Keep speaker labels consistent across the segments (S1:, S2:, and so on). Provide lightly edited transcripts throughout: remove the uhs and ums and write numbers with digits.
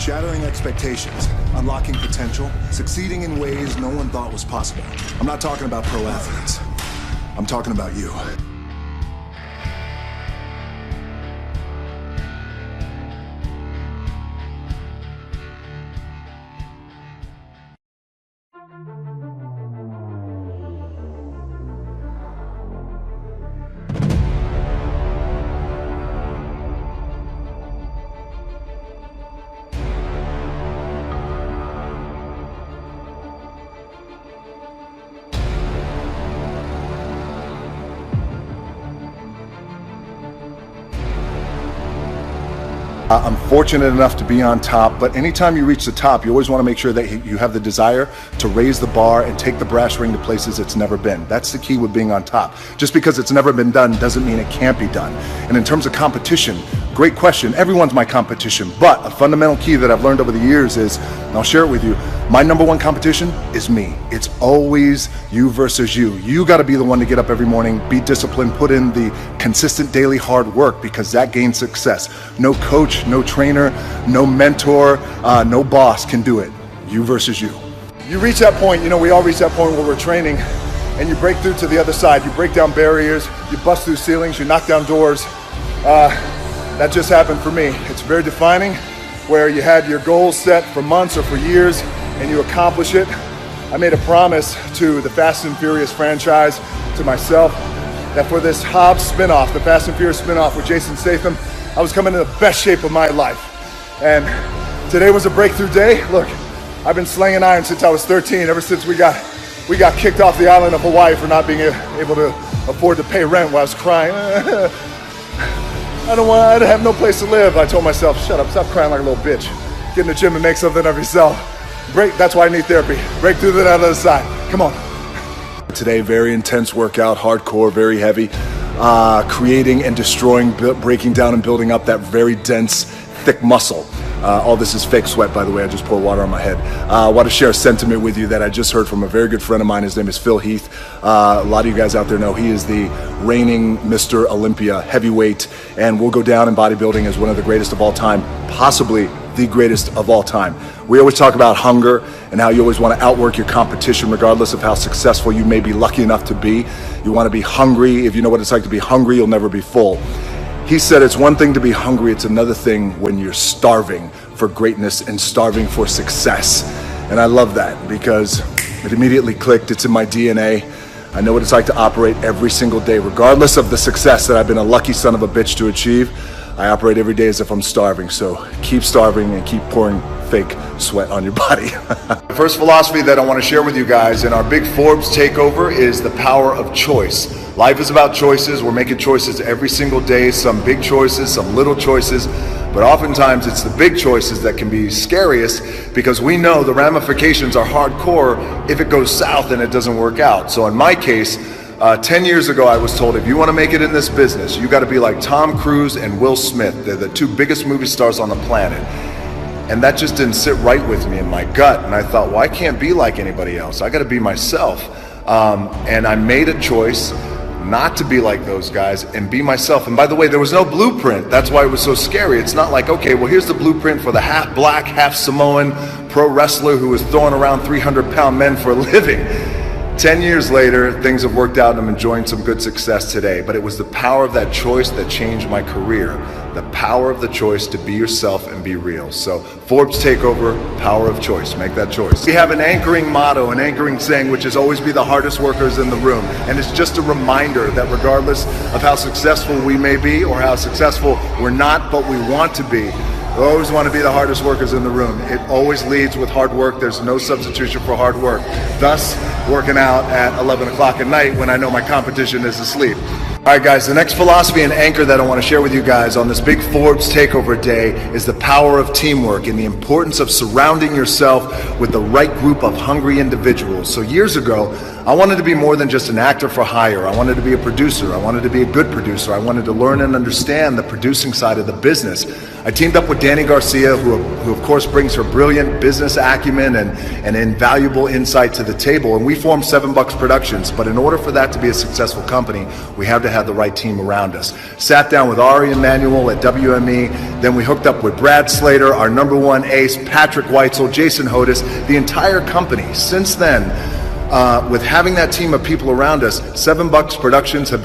S1: Shattering expectations, unlocking potential, succeeding in ways no one thought was possible. I'm not talking about pro athletes. I'm talking about you. I'm fortunate enough to be on top, but anytime you reach the top, you always want to make sure that you have the desire to raise the bar and take the brass ring to places it's never been. That's the key with being on top. Just because it's never been done doesn't mean it can't be done. And in terms of competition, great question. Everyone's my competition, but a fundamental key that I've learned over the years is, and I'll share it with you, my number one competition is me. It's always you versus you. You got to be the one to get up every morning, be disciplined, put in the consistent daily hard work, because that gains success. No coach, no trainer, no mentor, no boss can do it. You versus you. You reach that point, we all reach that point where we're training, and you break through to the other side. You break down barriers, you bust through ceilings, you knock down doors. That just happened for me. It's very defining, where you had your goals set for months or for years, and you accomplish it. I made a promise to the Fast and Furious franchise, to myself, that for this Hobbs spinoff, the Fast and Furious spinoff with Jason Statham, I was coming in the best shape of my life. And today was a breakthrough day. Look, I've been slinging iron since I was 13, ever since we got kicked off the island of Hawaii for not being able to afford to pay rent while I was crying. I have no place to live. I told myself, shut up, stop crying like a little bitch. Get in the gym and make something of yourself. That's why I need therapy. Break through to the other side. Come on. Today, very intense workout, hardcore, very heavy. Creating and destroying, breaking down and building up that very dense, thick muscle. All this is fake sweat, by the way. I just poured water on my head. I want to share a sentiment with you that I just heard from a very good friend of mine. His name is Phil Heath. A lot of you guys out there know he is the reigning Mr. Olympia heavyweight, and will go down in bodybuilding as one of the greatest of all time, possibly the greatest of all time. We always talk about hunger and how you always want to outwork your competition regardless of how successful you may be lucky enough to be. You want to be hungry. If you know what it's like to be hungry, you'll never be full. He said it's one thing to be hungry, it's another thing when you're starving for greatness and starving for success. And I love that because it immediately clicked. It's in my DNA. I know what it's like to operate every single day, regardless of the success that I've been a lucky son of a bitch to achieve. I operate every day as if I'm starving, so keep starving and keep pouring fake sweat on your body. The first philosophy that I want to share with you guys in our big Forbes takeover is the power of choice. Life is about choices. We're making choices every single day, some big choices, some little choices, but oftentimes it's the big choices that can be scariest, because we know the ramifications are hardcore if it goes south and it doesn't work out. So in my case, 10 years ago, I was told, if you want to make it in this business, you got to be like Tom Cruise and Will Smith. They're the two biggest movie stars on the planet. And that just didn't sit right with me in my gut. And I thought, well, I can't be like anybody else. I got to be myself. And I made a choice not to be like those guys and be myself. And by the way, there was no blueprint. That's why it was so scary. It's not like, okay, well, here's the blueprint for the half black, half Samoan pro wrestler who is throwing around 300-pound men for a living. 10 years later, things have worked out and I'm enjoying some good success today. But it was the power of that choice that changed my career. The power of the choice to be yourself and be real. So Forbes Takeover, power of choice. Make that choice. We have an anchoring motto, an anchoring saying, which is always be the hardest workers in the room. And it's just a reminder that regardless of how successful we may be or how successful we're not, but we want to be, we always want to be the hardest workers in the room. It always leads with hard work. There's no substitution for hard work. Thus, working out at 11 o'clock at night when I know my competition is asleep. All right, guys, the next philosophy and anchor that I want to share with you guys on this big Forbes Takeover Day is the power of teamwork and the importance of surrounding yourself with the right group of hungry individuals. So years ago, I wanted to be more than just an actor for hire. I wanted to be a producer. I wanted to be a good producer. I wanted to learn and understand the producing side of the business. I teamed up with Danny Garcia, who of course brings her brilliant business acumen and invaluable insight to the table, and we formed $7 Productions. But in order for that to be a successful company, we have to have the right team around us. Sat down with Ari Emanuel at WME, then we hooked up with Brad Slater, our #1 ace, Patrick Weitzel, Jason Hodis, the entire company. Since then, with having that team of people around us, $7 Productions has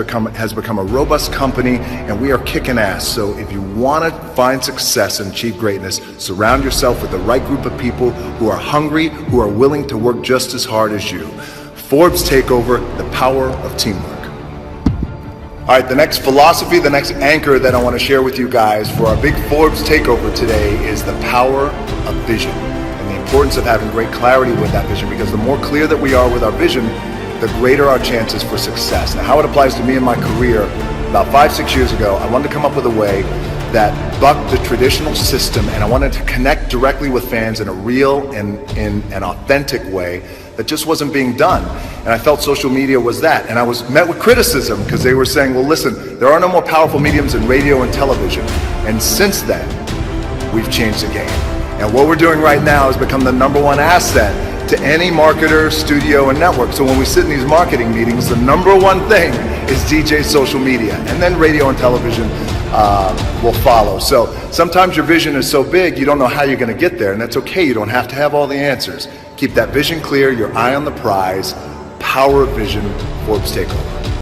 S1: become a robust company, and we are kicking ass. So if you want to find success and achieve greatness, surround yourself with the right group of people who are hungry, who are willing to work just as hard as you. Forbes Takeover, the power of teamwork. All right, the next philosophy, the next anchor that I want to share with you guys for our big Forbes Takeover today is the power of vision. The importance of having great clarity with that vision, because the more clear that we are with our vision, the greater our chances for success. Now, how it applies to me in my career, about 5-6 years ago, I wanted to come up with a way that bucked the traditional system, and I wanted to connect directly with fans in a real and in an authentic way that just wasn't being done. And I felt social media was that. And I was met with criticism because they were saying, well, listen, there are no more powerful mediums in radio and television. And since then, we've changed the game. And what we're doing right now is become the #1 asset to any marketer, studio, and network. So when we sit in these marketing meetings, the #1 thing is DJ social media, and then radio and television will follow. So sometimes your vision is so big, you don't know how you're gonna get there, and that's okay. You don't have to have all the answers. Keep that vision clear, your eye on the prize. Power of vision, Forbes Takeover.